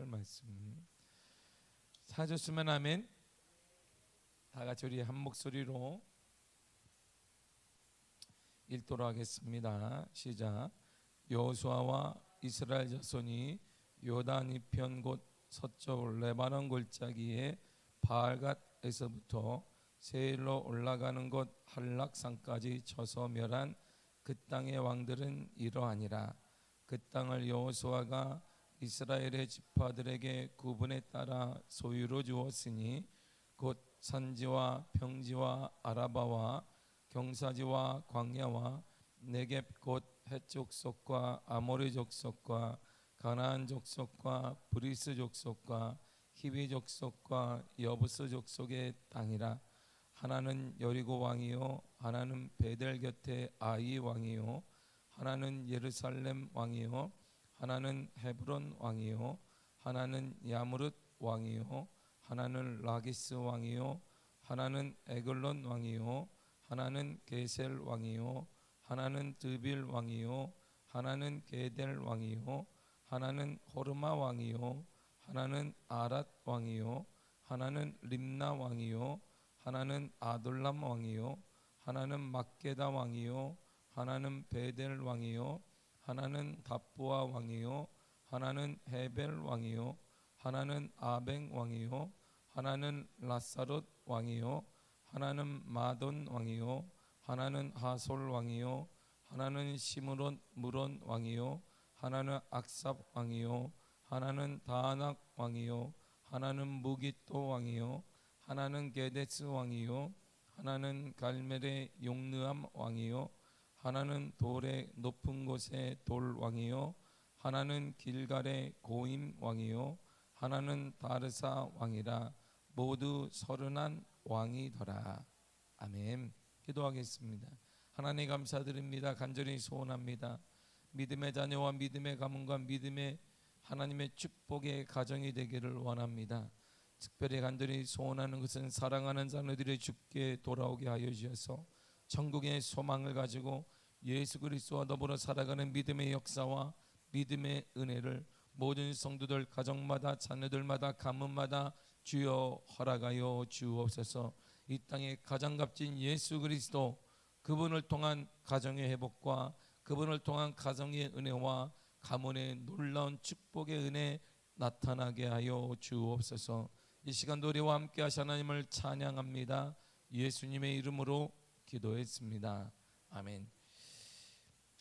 말씀 찾으시면 아멘. 다 같이 우리 한 목소리로 읽도록 하겠습니다. 시작. 여호수아와 이스라엘 자손이 요단 이편 곧 서쪽 레바논 골짜기에 바알갓에서부터 세일로 올라가는 곳 할락산까지 쳐서 멸한 그 땅의 왕들은 이러하니라. 그 땅을 여호수아가 이스라엘의 지파들에게 구분에 따라 소유로 주었으니 곧 산지와 평지와 아라바와 경사지와 광야와 네겝 곧 헷 족속과 아모리 족속과 가나안 족속과 브리스 족속과 히비 족속과 여부스 족속의 땅이라. 하나는 여리고 왕이요 하나는 베델 곁에 아이 왕이요 하나는 예루살렘 왕이요 하나는 헤브론 왕이요 하나는 야무릇 왕이요 하나는 라기스 왕이요 하나는 에글론 왕이요 하나는 게셀 왕이요 하나는 드빌 왕이요 하나는 게델 왕이요 하나는 호르마 왕이요 하나는 아랏 왕이요 하나는 림나 왕이요 하나는 아돌람 왕이요 하나는 막게다 왕이요 하나는 베델 왕이요 하나는 답보아 왕이요 하나는 헤벨 왕이요 하나는 아벤 왕이요 하나는 라사롯 왕이요 하나는 마돈 왕이요 하나는 하솔 왕이요 하나는 시므론 무론 왕이요 하나는 악삽 왕이요 하나는 다아낙 왕이요 하나는 무기또 왕이요 하나는 게데스 왕이요 하나는 갈멜의 용느암 왕이요 하나는 돌의 높은 곳의 돌 왕이요 하나는 길갈의 고임 왕이요 하나는 다르사 왕이라. 모두 31 왕이더라. 아멘. 기도하겠습니다. 하나님 감사드립니다. 간절히 소원합니다. 믿음의 자녀와 믿음의 가문과 믿음의 하나님의 축복의 가정이 되기를 원합니다. 특별히 간절히 소원하는 것은 사랑하는 자녀들이 주께 돌아오게 하여 주셔서 천국의 소망을 가지고 예수 그리스도와 더불어 살아가는 믿음의 역사와 믿음의 은혜를 모든 성도들 가정마다 자녀들마다 가문마다 주여 허락하여 주옵소서. 이 땅에 가장 값진 예수 그리스도, 그분을 통한 가정의 회복과 그분을 통한 가정의 은혜와 가문의 놀라운 축복의 은혜 나타나게 하여 주옵소서. 이 시간도 우리와 함께 하신 하나님을 찬양합니다. 예수님의 이름으로 기도했습니다. 아멘.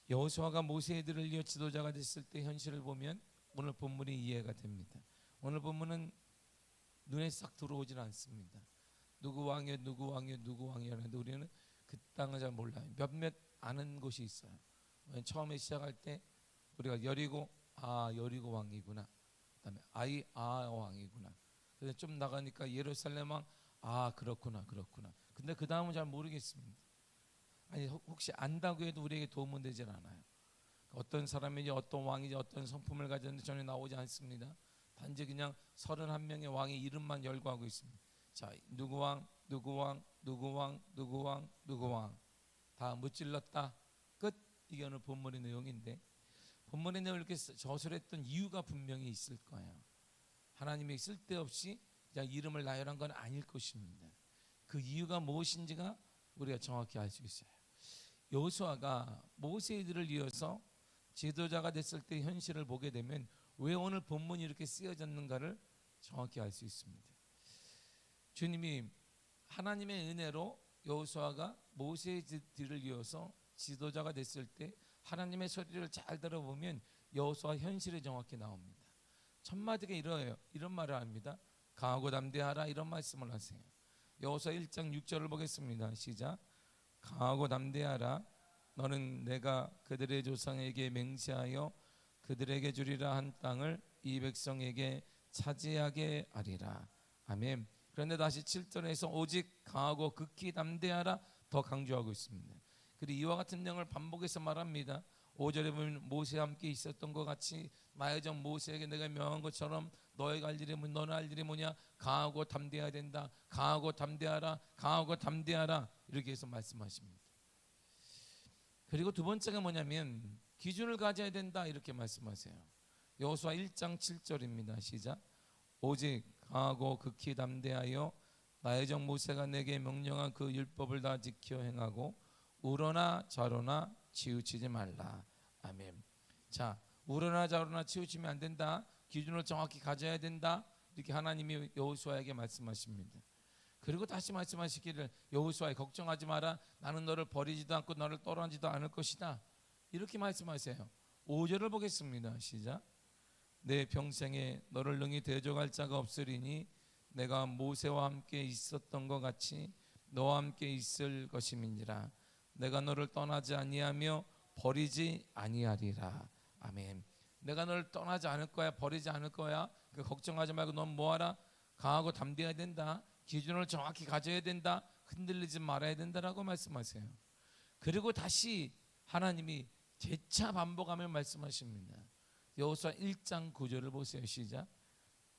여호수아가 모세들을 이어 지도자가 됐을 때 현실을 보면 오늘 본문이 이해가 됩니다. 오늘 본문은 눈에 싹 들어오질 않습니다. 누구 왕이요 누구 왕이요 누구 왕이요 하는데 우리는 그 땅을 잘 몰라요. 몇몇 아는 곳이 있어요. 처음에 시작할 때 우리가 여리고 여리고 왕이구나. 그다음에 왕이구나. 그래서 좀 나가니까 예루살렘 왕 그렇구나. 근데 그 다음은 잘 모르겠습니다. 아니 혹시 안다고 해도 우리에게 도움은 되질 않아요. 어떤 사람인지 어떤 왕인지 어떤 성품을 가졌는지 전혀 나오지 않습니다. 단지 그냥 31명의 왕의 이름만 열거하고 있습니다. 자, 누구 왕 다 무찔렀다. 끝. 이게 오늘 본문의 내용인데, 본문의 내용을 이렇게 저술했던 이유가 분명히 있을 거예요. 하나님이 쓸데없이 그냥 이름을 나열한 건 아닐 것입니다. 그 이유가 무엇인지가 우리가 정확히 알 수 있어요. 여호수아가 모세들을 이어서 지도자가 됐을 때 현실을 보게 되면 왜 오늘 본문이 이렇게 쓰여졌는가를 정확히 알 수 있습니다. 주님이 하나님의 은혜로 여호수아가 모세들을 이어서 지도자가 됐을 때 하나님의 소리를 잘 들어보면 여호수아 현실이 정확히 나옵니다. 첫마디가 이런 말을 합니다. 강하고 담대하라, 이런 말씀을 하세요. 여호수아 1장 6절을 보겠습니다. 시작. 강하고 담대하라. 너는 내가 그들의 조상에게 맹세하여 그들에게 주리라 한 땅을 이 백성에게 차지하게 하리라. 아멘. 그런데 다시 7절에서 오직 강하고 극히 담대하라 더 강조하고 있습니다. 그리고 이와 같은 내용을 반복해서 말합니다. 5절에 보면 모세와 함께 있었던 것 같이 마여정 모세에게 내가 명한 것처럼 너희가 할 일이 너는 할 일이 뭐냐? 강하고 담대해야 된다. 강하고 담대하라. 강하고 담대하라. 이렇게 해서 말씀하십니다. 그리고 두 번째가 뭐냐면 기준을 가져야 된다, 이렇게 말씀하세요. 여호수아 1장 7절입니다. 시작. 오직 강하고 극히 담대하여 나의 종 모세가 내게 명령한 그 율법을 다 지켜 행하고 우러나 좌로나 치우치지 말라. 아멘. 자, 우러나 좌로나 치우치면 안 된다. 기준을 정확히 가져야 된다. 이렇게 하나님이 여호수아에게 말씀하십니다. 그리고 다시 말씀하시기를 여호수아 걱정하지 마라. 나는 너를 버리지도 않고 너를 떠나지도 않을 것이다. 이렇게 말씀하세요. 5절을 보겠습니다. 시작. 내 평생에 너를 능히 대적할 자가 없으리니 내가 모세와 함께 있었던 것 같이 너와 함께 있을 것임이니라. 내가 너를 떠나지 아니하며 버리지 아니하리라. 아멘. 내가 너를 떠나지 않을 거야. 버리지 않을 거야. 걱정하지 말고 넌 뭐하라? 강하고 담대해야 된다. 기준을 정확히 가져야 된다. 흔들리지 말아야 된다라고 말씀하세요. 그리고 다시 하나님이 재차 반복하며 말씀하십니다. 여호수아 1장 9절을 보세요. 시작.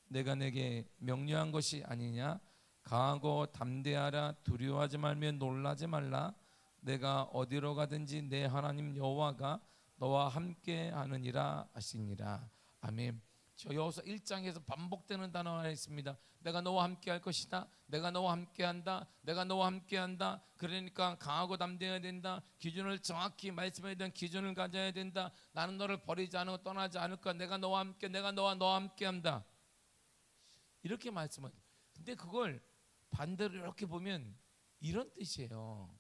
내가 내게 명령한 것이 아니냐? 강하고 담대하라. 두려워하지 말며 놀라지 말라. 내가 어디로 가든지 내 하나님 여호와가 너와 함께 하느니라 하시니라. 아멘. 저 여호수아 1장에서 반복되는 단어가 있습니다. 내가 너와 함께 할 것이다. 내가 너와 함께 한다. 내가 너와 함께 한다. 그러니까 강하고 담대해야 된다. 기준을 정확히 말씀해야 되는 기준을 가져야 된다. 나는 너를 버리지 않고 떠나지 않을 거야. 내가 너와 함께, 내가 너와 함께 한다. 이렇게 말씀하죠. 근데 그걸 반대로 이렇게 보면 이런 뜻이에요.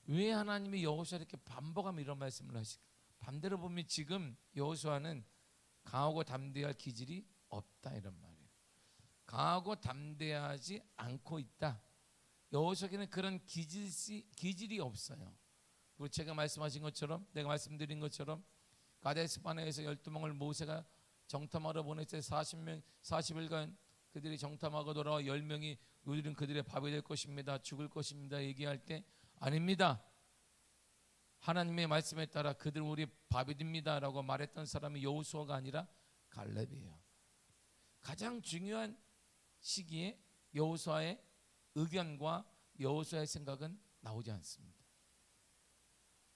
왜 하나님이 여호수아 이렇게 반복하면 이런 말씀을 하실까? 반대로 보면 지금 여호수아는 강하고 담대할 기질이 없다 이런 말이에요. 강하고 담대하지 않고 있다. 여호수아에게는 그런 기질이 없어요. 그리고 제가 말씀하신 것처럼, 내가 말씀드린 것처럼 가데스 바네아에서 12명을 모세가 정탐하러 보냈을 때 40일간 그들이 정탐하고 돌아와 10명이 우리는 그들의 밥이 될 것입니다. 죽을 것입니다. 얘기할 때 아닙니다. 하나님의 말씀에 따라 그들 우리 밥이 됩니다 라고 말했던 사람이 여호수아가 아니라 갈렙이에요. 가장 중요한 시기에 여호수아의 의견과 여호수아의 생각은 나오지 않습니다.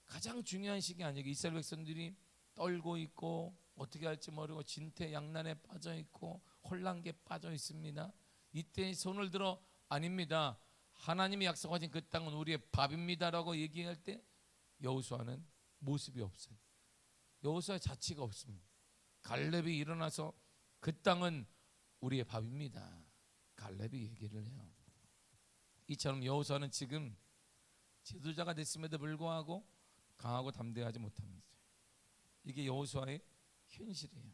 가장 중요한 시기 아니에요. 이스라엘 백성들이 떨고 있고 어떻게 할지 모르고 진퇴양난에 빠져 있고 혼란기에 빠져 있습니다. 이때 손을 들어 아닙니다. 하나님이 약속하신 그 땅은 우리의 밥입니다라고 얘기할 때 여호수아는 모습이 없어요. 여호수아의 자치가 없습니다. 갈렙이 일어나서 그 땅은 우리의 밥입니다. 갈렙이 얘기를 해요. 이처럼 여호수아는 지금 지도자가 됐음에도 불구하고 강하고 담대하지 못합니다. 이게 여호수아의 현실이에요.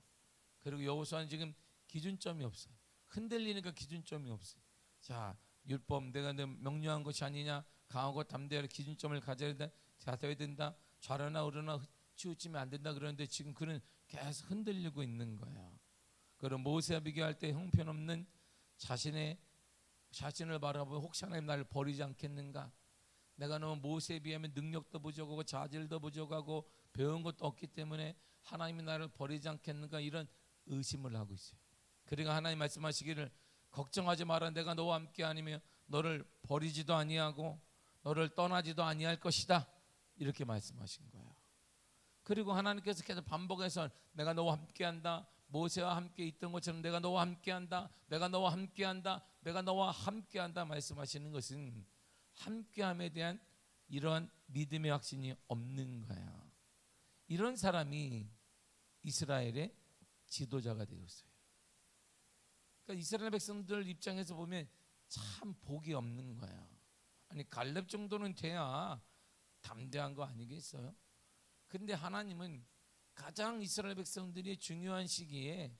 그리고 여호수아는 지금 기준점이 없어요. 흔들리니까 기준점이 없어요. 자, 율법 내가 명령한 것이 아니냐? 강하고 담대하게 기준점을 가져야 된다. 좌로나 우로나 치우치면 안 된다 그러는데 지금 그는 계속 흔들리고 있는 거예요. 그럼 모세와 비교할 때 형편없는 자신을 바라보면 혹시 하나님 나를 버리지 않겠는가? 내가 너무 모세에 비하면 능력도 부족하고 자질도 부족하고 배운 것도 없기 때문에 하나님이 나를 버리지 않겠는가? 이런 의심을 하고 있어요. 그러니까 하나님 말씀하시기를 걱정하지 마라. 내가 너와 함께 아니며 너를 버리지도 아니하고 너를 떠나지도 아니할 것이다. 이렇게 말씀하신 거예요. 그리고 하나님께서 계속 반복해서 내가 너와 함께한다. 모세와 함께 있던 것처럼 내가 너와 함께한다. 내가 너와 함께한다. 내가 너와 함께한다 말씀하시는 것은 함께함에 대한 이러한 믿음의 확신이 없는 거예요. 이런 사람이 이스라엘의 지도자가 되었어요. 그러니까 이스라엘 백성들 입장에서 보면 참 복이 없는 거예요. 아니 갈렙 정도는 돼야 담대한 거 아니겠어요? 근데 하나님은 가장 이스라엘 백성들이 중요한 시기에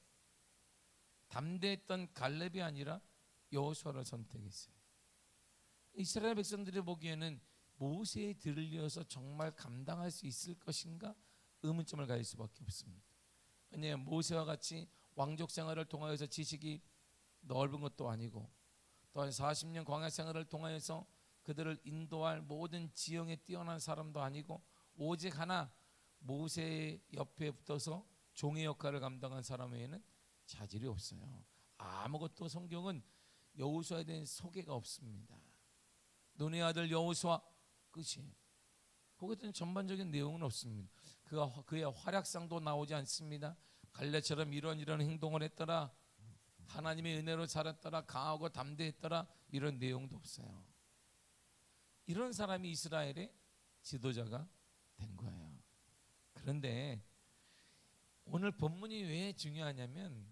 담대했던 갈렙이 아니라 여호수아를 선택했어요. 이스라엘 백성들이 보기에는 모세에 들려서 정말 감당할 수 있을 것인가 의문점을 가질 수밖에 없습니다. 왜냐하면 모세와 같이 왕족 생활을 통하여서 지식이 넓은 것도 아니고 또한 40년 광야 생활을 통하여서 그들을 인도할 모든 지형에 뛰어난 사람도 아니고 오직 하나 모세 옆에 붙어서 종의 역할을 감당한 사람 외에는 자질이 없어요. 아무것도 성경은 여호수아에 대한 소개가 없습니다. 눈의 아들 여호수아 끝이에요. 거기에 대한 전반적인 내용은 없습니다. 그의 활약상도 나오지 않습니다. 갈렙처럼 이런 행동을 했더라, 하나님의 은혜로 살았더라, 강하고 담대했더라, 이런 내용도 없어요. 이런 사람이 이스라엘의 지도자가 된 거예요. 그런데 오늘 본문이 왜 중요하냐면,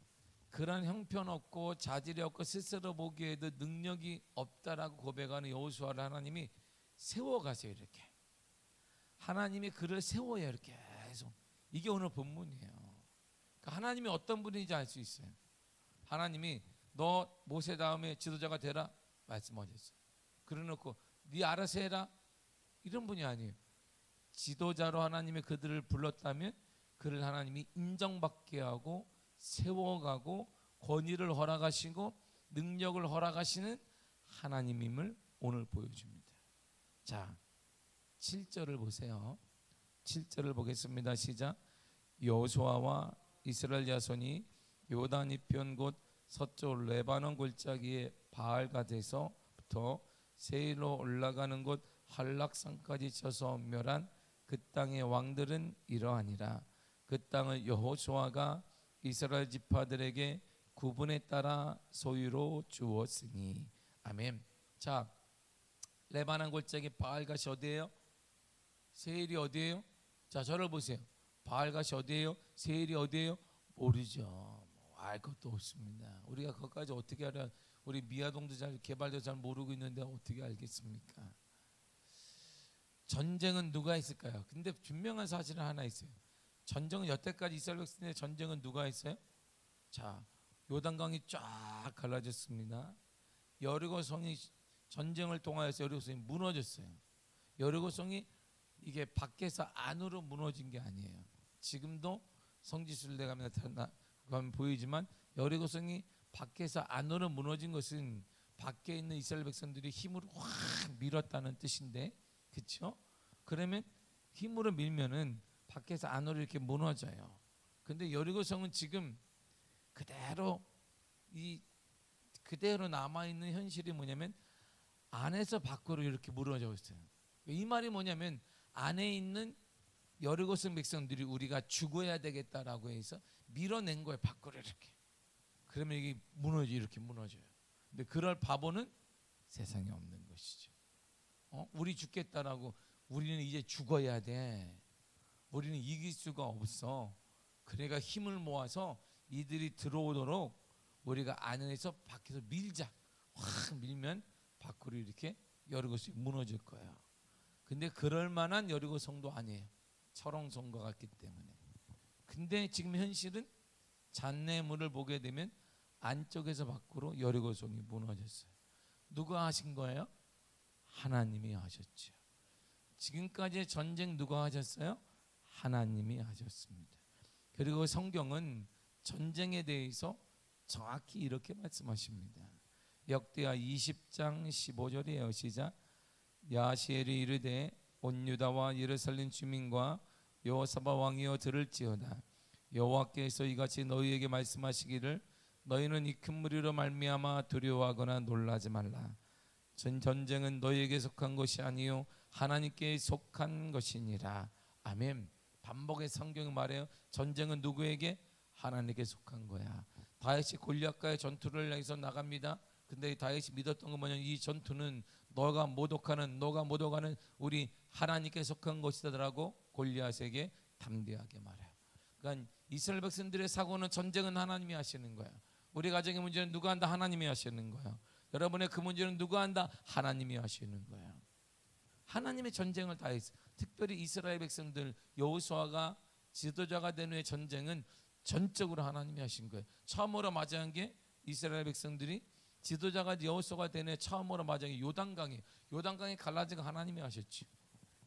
그런 형편없고 자질이 없고 스스로 보기에도 능력이 없다라고 고백하는 여호수아를 하나님이 세워가세요. 이렇게 하나님이 그를 세워야 이렇게 계속. 이게 오늘 본문이에요. 그러니까 하나님이 어떤 분인지 알 수 있어요. 하나님이 너 모세 다음에 지도자가 되라 말씀하셨어요. 그래놓고 네 알아서 해라 이런 분이 아니에요. 지도자로 하나님이 그들을 불렀다면 그를 하나님이 인정받게 하고 세워가고 권위를 허락하시고 능력을 허락하시는 하나님임을 오늘 보여줍니다. 자, 7절을 보세요. 7절을 보겠습니다. 시작. 여호수아와 이스라엘 자손이 요단 이편 곧 서쪽 레바논 골짜기의 바알갓에서부터 세일로 올라가는 곳 할락산까지 쳐서 멸한 그 땅의 왕들은 이러하니라. 그 땅을 여호수아가 이스라엘 지파들에게 구분에 따라 소유로 주었으니. 아멘. 자, 레바논 골짜기 바알갓이 어디예요? 세일이 어디예요? 자, 저를 보세요. 바알갓이 어디예요? 세일이 어디예요? 모르죠. 알 것도 없습니다. 우리가 거기까지 어떻게 알아요? 우리 미아동도 잘 개발도 잘 모르고 있는데 어떻게 알겠습니까? 전쟁은 누가 했을까요? 근데 분명한 사실은 하나 있어요. 전쟁은 여태까지 이스라엘 백성들의 전쟁은 누가 했어요? 자, 요단강이 쫙 갈라졌습니다. 여리고성이 전쟁을 통하여서 여리고성이 무너졌어요. 여리고성이 이게 밖에서 안으로 무너진 게 아니에요. 지금도 성지순례 가면 보이지만 여리고성이 밖에서 안으로 무너진 것은 밖에 있는 이스라엘 백성들이 힘으로 확 밀었다는 뜻인데, 그렇죠? 그러면 힘으로 밀면은 밖에서 안으로 이렇게 무너져요. 근데 여리고성은 지금 그대로 남아 있는 현실이 뭐냐면 안에서 밖으로 이렇게 무너져 있어요. 이 말이 뭐냐면 안에 있는 여리고성 백성들이 우리가 죽어야 되겠다라고 해서 밀어낸 거예요, 밖으로 이렇게. 그러면 이게 이렇게 무너져요. 근데 그럴 바보는 세상에 없는 것이죠. 우리 죽겠다라고, 우리는 이제 죽어야 돼, 우리는 이길 수가 없어. 그러니까 힘을 모아서 이들이 들어오도록 우리가 안에서 밖에서 밀자. 확 밀면 밖으로 이렇게 여리고성이 무너질 거예요. 근데 그럴 만한 여리고성도 아니에요. 철옹성과 같기 때문에. 근데 지금 현실은 잔내물을 보게 되면 안쪽에서 밖으로 여리고성이 무너졌어요. 누가 하신 거예요? 하나님이 하셨죠. 지금까지의 전쟁 누가 하셨어요? 하나님이 하셨습니다. 그리고 성경은 전쟁에 대해서 정확히 이렇게 말씀하십니다. 역대하 20장 15절이에요. 시작. 야시엘이 이르되 온 유다와 예루살렘 주민과 여호사밧 왕이여 들을지어다. 여호와께서 이같이 너희에게 말씀하시기를 너희는 이 큰 무리로 말미암아 두려워하거나 놀라지 말라. 전쟁은 너희에게 속한 것이 아니요 하나님께 속한 것이니라. 아멘. 반복의 성경이 말해요. 전쟁은 누구에게? 하나님께 속한 거야. 다윗이 골리앗과의 전투를 향해서 나갑니다. 근데 다윗이 믿었던 건 뭐냐면 이 전투는 너가 모독하는 우리 하나님께 속한 것이다라고 골리앗에게 담대하게 말해요. 그러니까 이스라엘 백성들의 사고는 전쟁은 하나님이 하시는 거야. 우리 가정의 문제는 누가 한다? 하나님이 하시는 거야. 여러분의 그 문제는 누가 한다? 하나님이 하시는 거야. 하나님의 전쟁을 다 했어요. 특별히 이스라엘 백성들 여호수아가 지도자가 된 후의 전쟁은 전적으로 하나님이 하신 거예요. 처음으로 맞이한 게 이스라엘 백성들이 지도자가 여호수아가 된 후에 처음으로 맞이한 게 요단강이에요. 요단강이 갈라지고 하나님이 하셨죠.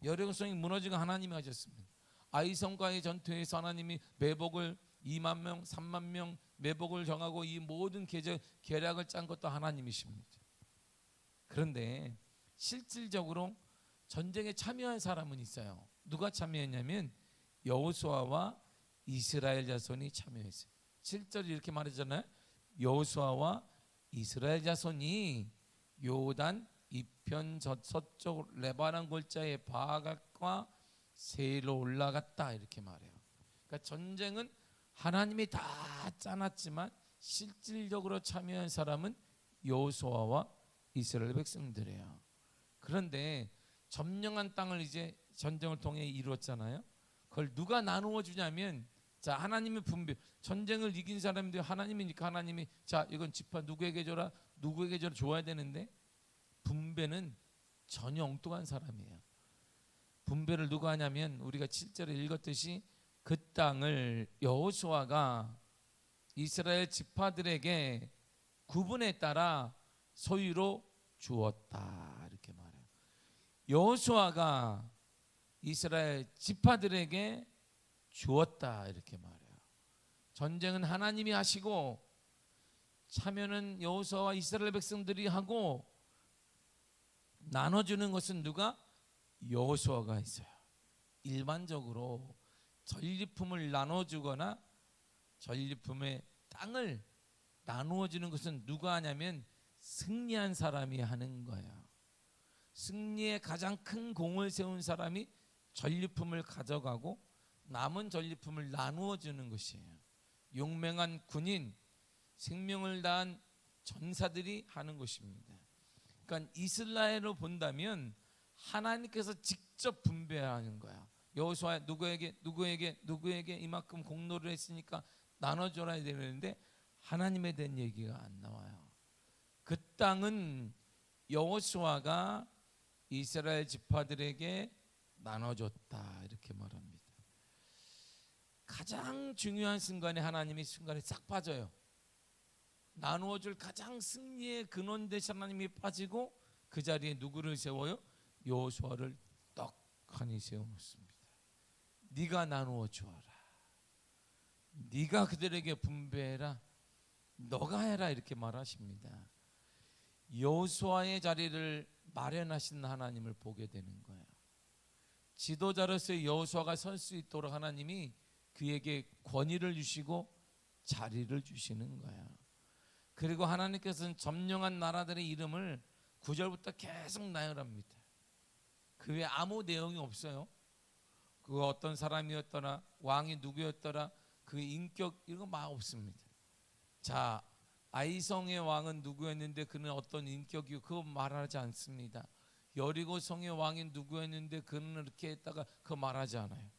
여리고성이 무너지고 하나님이 하셨습니다. 아이성과의 전투에서 하나님이 매복을 2만 명, 3만 명 매복을 정하고 이 모든 계략을 짠 것도 하나님이십니다. 그런데 실질적으로 전쟁에 참여한 사람은 있어요. 누가 참여했냐면 여호수아와 이스라엘 자손이 참여했어요. 7절이 이렇게 말하잖아요. 여호수아와 이스라엘 자손이 요단 이편 서쪽 레바논 골짜기의 바알갓과 세일로 올라갔다 이렇게 말해요. 그러니까 전쟁은 하나님이 다 짜놨지만 실질적으로 참여한 사람은 여호수아와 이스라엘 백성들이에요. 그런데 점령한 땅을 이제 전쟁을 통해 이루었잖아요. 그걸 누가 나누어 주냐면, 자, 하나님의 분배. 전쟁을 이긴 사람들이 하나님이니까 하나님이 자, 이건 지파 누구에게 줘라, 누구에게 줘야 되는데, 분배는 전혀 엉뚱한 사람이에요. 분배를 누가 하냐면 우리가 7절에 읽었듯이 그 땅을 여호수아가 이스라엘 지파들에게 구분에 따라 소유로 주었다, 이렇게 말해요. 여호수아가 이스라엘 지파들에게 주었다, 이렇게 말해요. 전쟁은 하나님이 하시고 참여는 여호수아와 이스라엘 백성들이 하고, 나눠주는 것은 누가? 여호수아가 했어요. 일반적으로 전리품을 나눠주거나 전리품의 땅을 나누어주는 것은 누가 하냐면 승리한 사람이 하는 거예요. 승리에 가장 큰 공을 세운 사람이 전리품을 가져가고 남은 전리품을 나누어 주는 것이에요. 용맹한 군인, 생명을 다한 전사들이 하는 것입니다. 그러니까 이스라엘로 본다면 하나님께서 직접 분배하는 거야. 여호수아 누구에게 이만큼 공로를 했으니까 나눠줘야 되는데 하나님에 대한 얘기가 안 나와요. 그 땅은 여호수아가 이스라엘 지파들에게 나눠줬다, 이렇게 말합니다. 가장 중요한 순간에 하나님이 순간에 싹 빠져요. 나누어줄 가장 승리의 근원 되신 하나님이 빠지고 그 자리에 누구를 세워요? 여호수아를 떡하니 세워놓습니다. 네가 나누어 주어라, 네가 그들에게 분배해라, 너가 해라, 이렇게 말하십니다. 여호수아의 자리를 마련하신 하나님을 보게 되는 거예요. 지도자로서의 여호수아가 설 수 있도록 하나님이 그에게 권위를 주시고 자리를 주시는 거예요. 그리고 하나님께서는 점령한 나라들의 이름을 9절부터 계속 나열합니다. 그 외에 아무 내용이 없어요. 그 어떤 사람이었더라, 왕이 누구였더라, 그 인격, 이런 거 막 없습니다. 자, 아이성의 왕은 누구였는데 그는 어떤 인격이고, 그거 말하지 않습니다. 여리고 성의 왕이 누구였는데 그는 이렇게 했다가 그거 말하지 않아요.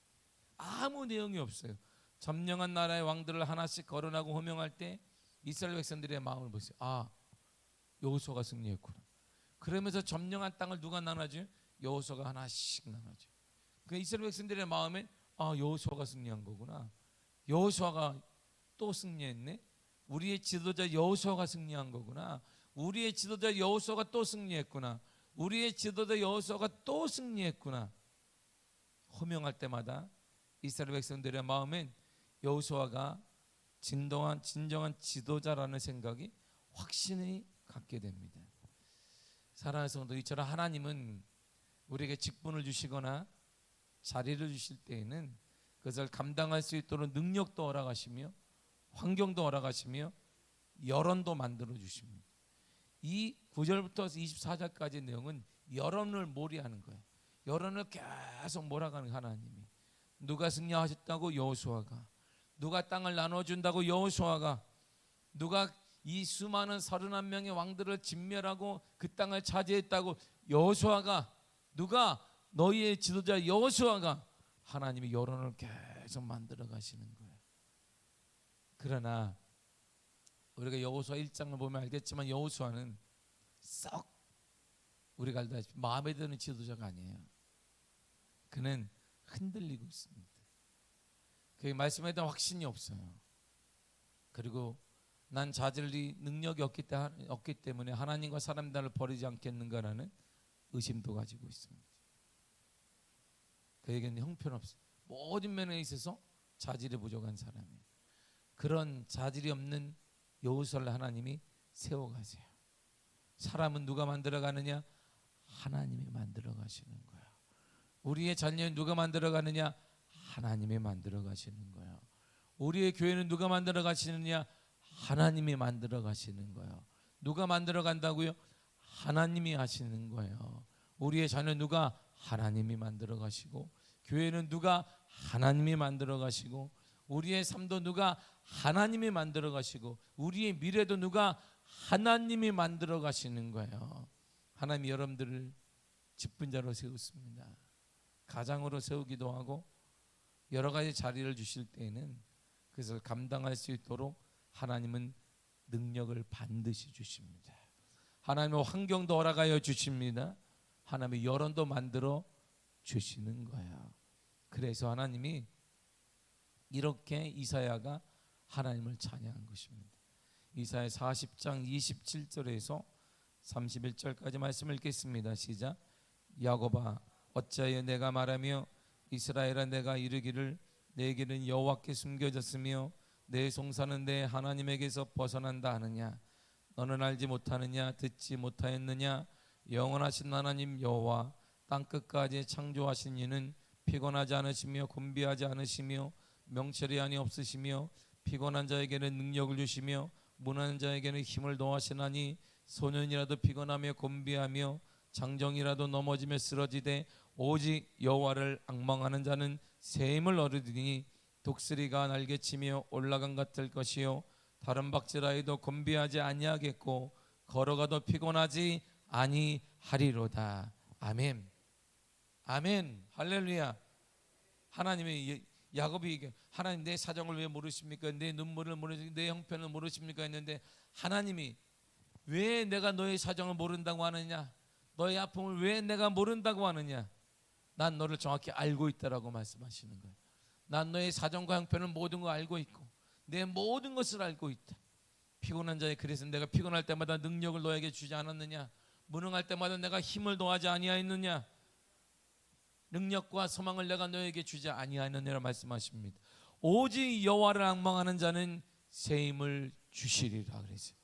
아무 내용이 없어요. 점령한 나라의 왕들을 하나씩 거론하고 호명할 때 이스라엘 백성들의 마음을 보세요. 아, 여호수아가 승리했구나. 그러면서 점령한 땅을 누가 나눠줘요? 여호수아가 하나씩 나눠줘요. 그 이스라엘 백성들의 마음에 아, 여호수아가 승리한 거구나. 여호수아가 또 승리했네. 우리의 지도자 여호수아가 승리한 거구나. 우리의 지도자 여호수아가 또 승리했구나. 우리의 지도자 여호수아가 또 승리했구나. 호명할 때마다 이스라엘 백성들의 마음엔 여호수아가 진정한 지도자라는 생각이 확신이 갖게 됩니다. 사랑하는 성도, 이처럼 하나님은 우리에게 직분을 주시거나 자리를 주실 때에는 그것을 감당할 수 있도록 능력도 허락하시며 환경도 허락하시며 여론도 만들어 주십니다. 이 9절부터 24절까지 내용은 여론을 몰이하는 거예요. 여론을 계속 몰아가는 하나님이. 누가 승리하셨다고? 여호수아가. 누가 땅을 나눠준다고? 여호수아가. 누가 이 수많은 31명의 왕들을 진멸하고 그 땅을 차지했다고? 여호수아가. 누가? 너희의 지도자 여호수아가. 하나님이 여론을 계속 만들어 가시는 거예요. 그러나 우리가 여호수아 1장을 보면 알겠지만 여호수아는 썩 우리가 알다시피 마음에 드는 지도자가 아니에요. 그는 흔들리고 있습니다. 그의 말씀에 대한 확신이 없어요. 그리고 난 자질이 능력이 없기 때문에 하나님과 사람들을 버리지 않겠는가라는 의심도 가지고 있습니다. 그에게는 형편없어요. 모든 면에 있어서 자질이 부족한 사람이에요. 그런 자질이 없는 여호수아를 하나님이 세워가세요. 사람은 누가 만들어가느냐? 하나님이 만들어가시는 거예요. 우리의 자녀는 누가 만들어가느냐? 하나님이 만들어가시는 거예요. 우리의 교회는 누가 만들어가시느냐? 하나님이 만들어가시는 거예요. 누가 만들어간다고요? 하나님이 하시는 거예요. 우리의 자녀는 누가? 하나님이 만들어가시고, 교회는 누가? 하나님이 만들어가시고, 우리의 삶도 누가? 하나님이 만들어 가시고 우리의 미래도 누가? 하나님이 만들어 가시는 거예요. 하나님이 여러분들을 직분자로 세웠습니다. 가장으로 세우기도 하고 여러 가지 자리를 주실 때에는 그것을 감당할 수 있도록 하나님은 능력을 반드시 주십니다. 하나님은 환경도 허락하여 주십니다. 하나님의 여론도 만들어 주시는 거예요. 그래서 하나님이 이렇게 이사야가 하나님을 찬양한 것입니다. 이사야 40장 27절에서 31절까지 말씀을 읽겠습니다. 시작. 야곱아 어찌하여 내가 말하며 이스라엘아 내가 이르기를 내 길은 여호와께 숨겨졌으며 내 송사는 내 하나님에게서 벗어난다 하느냐. 너는 알지 못하느냐 듣지 못하였느냐. 영원하신 하나님 여호와 땅끝까지 창조하신 이는 피곤하지 않으시며 곤비하지 않으시며 명철이 아니 없으시며 피곤한 자에게는 능력을 주시며 무능한 자에게는 힘을 더하시나니 소년이라도 피곤하며 곤비하며 장정이라도 넘어지며 쓰러지되 오직 여호와를 앙망하는 자는 새 힘을 얻으리니 독수리가 날개치며 올라간 같을 것이요 다른 박질하여도 곤비하지 아니하겠고 걸어가도 피곤하지 아니하리로다. 아멘. 아멘. 할렐루야. 하나님의 야곱이 얘기해. 하나님 내 사정을 왜 모르십니까? 내 눈물을 모르십니까? 내 형편을 모르십니까? 했는데 하나님이 왜 내가 너의 사정을 모른다고 하느냐? 너의 아픔을 왜 내가 모른다고 하느냐? 난 너를 정확히 알고 있다라고 말씀하시는 거예요. 난 너의 사정과 형편을 모든 거 알고 있고 내 모든 것을 알고 있다. 피곤한 자에 그래서 내가 피곤할 때마다 능력을 너에게 주지 않았느냐? 무능할 때마다 내가 힘을 더하지 아니하였느냐? 능력과 소망을 내가 너에게 주지 아니하였느냐고 말씀하십니다. 오직 여호와를 앙망하는 자는 새 힘을 주시리라 그랬어요.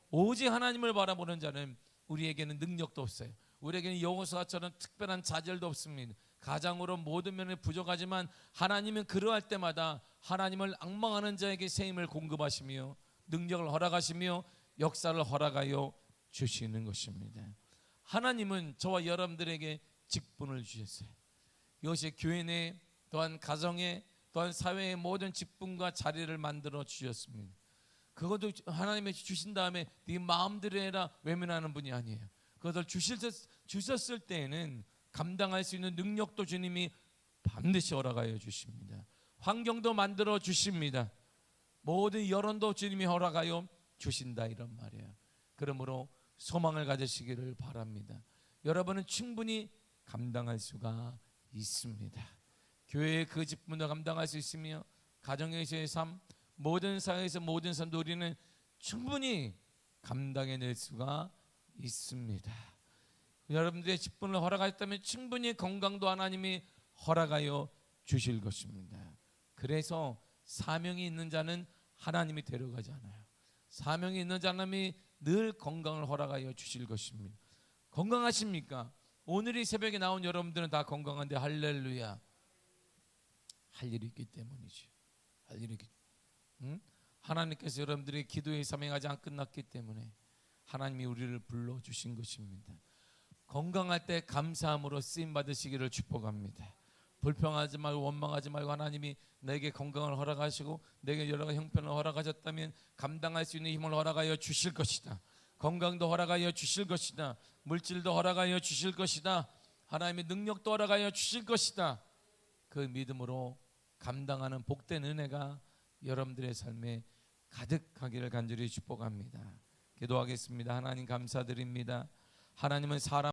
오직 하나님을 바라보는 자는 우리에게는 능력도 없어요. 우리에게는 여호수아처럼 특별한 자질도 없습니다. 가장으로 모든 면에 부족하지만 하나님은 그러할 때마다 하나님을 앙망하는 자에게 새 힘을 공급하시며 능력을 허락하시며 역사를 허락하여 주시는 것입니다. 하나님은 저와 여러분들에게 직분을 주셨어요. 이것이 교회 내 또한 가정에 또한 사회의 모든 직분과 자리를 만들어 주셨습니다. 그것도 하나님이 주신 다음에 네 마음대로 해라 외면하는 분이 아니에요. 그것을 주셨을 때에는 감당할 수 있는 능력도 주님이 반드시 허락하여 주십니다. 환경도 만들어 주십니다. 모든 여론도 주님이 허락하여 주신다 이런 말이에요. 그러므로 소망을 가지시기를 바랍니다. 여러분은 충분히 감당할 수가 있습니다. 교회의 그 직분을 감당할 수 있으며 가정에서의 삶, 모든 사회에서 모든 삶도 우리는 충분히 감당해낼 수가 있습니다. 여러분들의 직분을 허락하셨다면 충분히 건강도 하나님이 허락하여 주실 것입니다. 그래서 사명이 있는 자는 하나님이 데려가지 않아요. 사명이 있는 자는 늘 건강을 허락하여 주실 것입니다. 건강하십니까? 오늘 이 새벽에 나온 여러분들은 다 건강한데 할렐루야. 할 일이 있기 때문이죠. 할 일이 있기. 하나님께서 여러분들의 기도의 사명이 아직 안 끝났기 때문에 하나님이 우리를 불러주신 것입니다. 건강할 때 감사함으로 쓰임 받으시기를 축복합니다. 불평하지 말고 원망하지 말고 하나님이 내게 건강을 허락하시고 내게 여러 가지 형편을 허락하셨다면 감당할 수 있는 힘을 허락하여 주실 것이다. 건강도 허락하여 주실 것이다. 물질도 허락하여 주실 것이다. 하나님의 능력도 허락하여 주실 것이다. 그 믿음으로 감당하는 복된 은혜가 여러분들의 삶에 가득하기를 간절히 축복합니다. 기도하겠습니다. 하나님 감사드립니다. 하나님은 사람